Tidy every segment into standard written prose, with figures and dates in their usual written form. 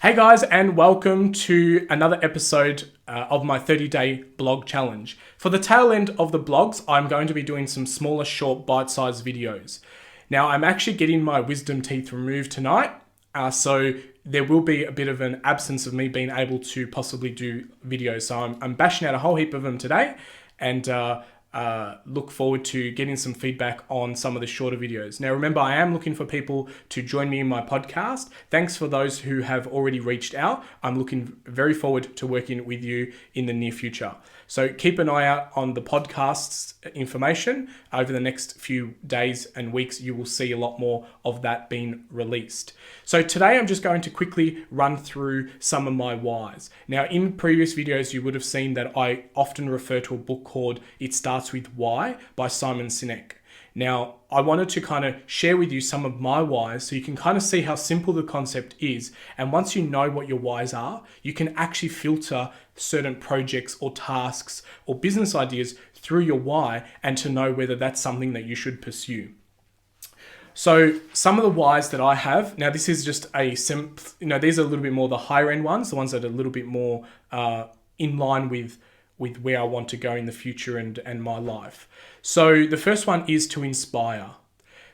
Hey guys, and welcome to another episode of my 30-day blog challenge. For the tail end of the blogs, I'm going to be doing some smaller, short, bite-sized videos. Now, I'm actually getting my wisdom teeth removed tonight, so there will be a bit of an absence of me being able to possibly do videos. So I'm bashing out a whole heap of them today, and look forward to getting some feedback on some of the shorter videos. Now, remember, I am looking for people to join me in my podcast. Thanks for those who have already reached out. I'm looking very forward to working with you in the near future. So keep an eye out on the podcast's information. Over the next few days and weeks, you will see a lot more of that being released. So today I'm just going to quickly run through some of my whys. Now, in previous videos, you would have seen that I often refer to a book called It Starts With Why by Simon Sinek. Now, I wanted to kind of share with you some of my whys so you can kind of see how simple the concept is. And once you know what your whys are, you can actually filter certain projects or tasks or business ideas through your why and to know whether that's something that you should pursue. So some of the whys that I have, now this is just these are a little bit more the higher end ones, the ones that are a little bit more in line with where I want to go in the future and my life. So the first one is to inspire.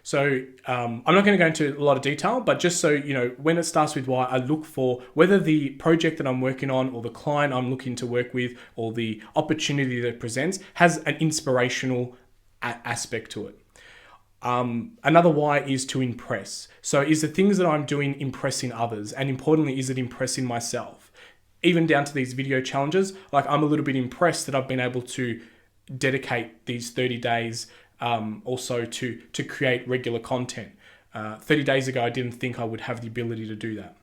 So I'm not going to go into a lot of detail, but just so you know, when it starts with why, I look for whether the project that I'm working on or the client I'm looking to work with or the opportunity that it presents has an inspirational aspect to it. Another why is to impress. So is the things that I'm doing impressing others? And importantly, is it impressing myself? Even down to these video challenges, like I'm a little bit impressed that I've been able to dedicate these 30 days also to create regular content. 30 days ago, I didn't think I would have the ability to do that.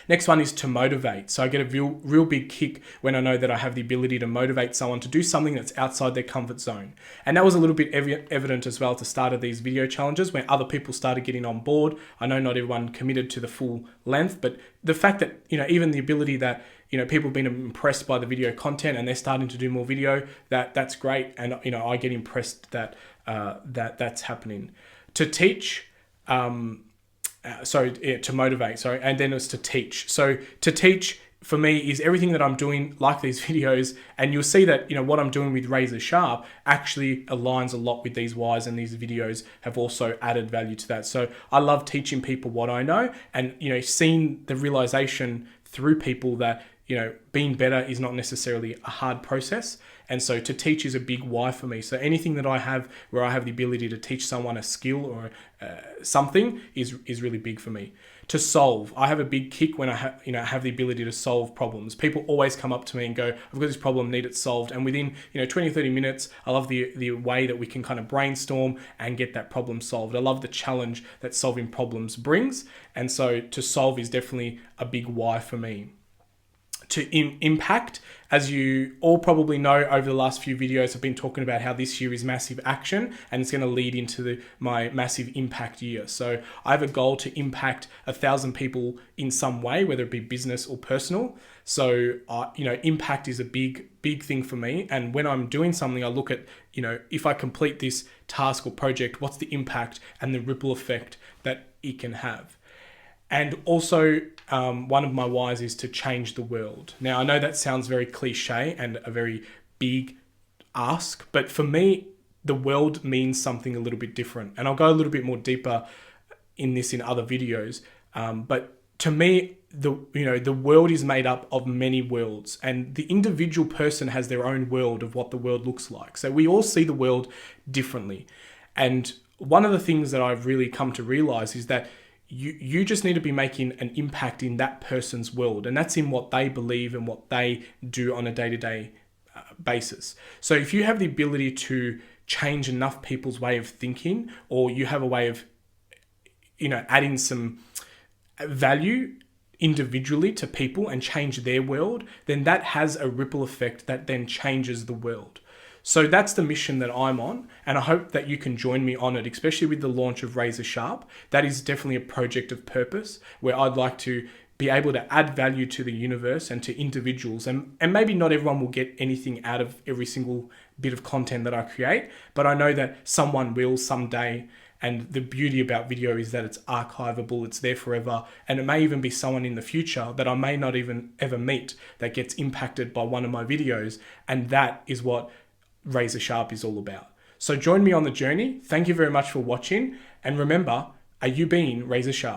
Next one is to motivate. So I get a real big kick when I know that I have the ability to motivate someone to do something that's outside their comfort zone. And that was a little bit evident as well at the start of these video challenges when other people started getting on board. I know not everyone committed to the full length, but the fact that, even the ability that, people have been impressed by the video content and they're starting to do more video, that's great. And, I get impressed that that's happening. To teach, to motivate, and then it's to teach. So to teach for me is everything that I'm doing, like these videos, and you'll see that, what I'm doing with Razor Sharp actually aligns a lot with these whys, and these videos have also added value to that. So I love teaching people what I know and, seeing the realization through people that, being better is not necessarily a hard process. And so to teach is a big why for me. So anything that I have where I have the ability to teach someone a skill or something is really big for me. To solve, I have a big kick when I have the ability to solve problems. People always come up to me and go, I've got this problem, need it solved. And within 20 or 30 minutes, I love the way that we can kind of brainstorm and get that problem solved. I love the challenge that solving problems brings. And so to solve is definitely a big why for me. To impact, as you all probably know, over the last few videos, I've been talking about how this year is massive action and it's going to lead into my massive impact year. So I have a goal to impact 1,000 people in some way, whether it be business or personal. So, impact is a big thing for me. And when I'm doing something, I look at, if I complete this task or project, what's the impact and the ripple effect that it can have. And also, one of my whys is to change the world. Now, I know that sounds very cliche and a very big ask, but for me, the world means something a little bit different. And I'll go a little bit more deeper in this in other videos. But to me, the world is made up of many worlds, and the individual person has their own world of what the world looks like. So we all see the world differently. And one of the things that I've really come to realize is that you just need to be making an impact in that person's world, and that's in what they believe and what they do on a day-to-day basis. So if you have the ability to change enough people's way of thinking, or you have a way of adding some value individually to people and change their world, then that has a ripple effect that then changes the world. So that's the mission that I'm on, and I hope that you can join me on it, especially with the launch of Razor Sharp. That is definitely a project of purpose where I'd like to be able to add value to the universe and to individuals. And maybe not everyone will get anything out of every single bit of content that I create, but I know that someone will someday. And the beauty about video is that it's archivable, it's there forever, and it may even be someone in the future that I may not even ever meet that gets impacted by one of my videos. And that is what Razor Sharp is all about. So join me on the journey. Thank you very much for watching. And remember, are you being razor sharp?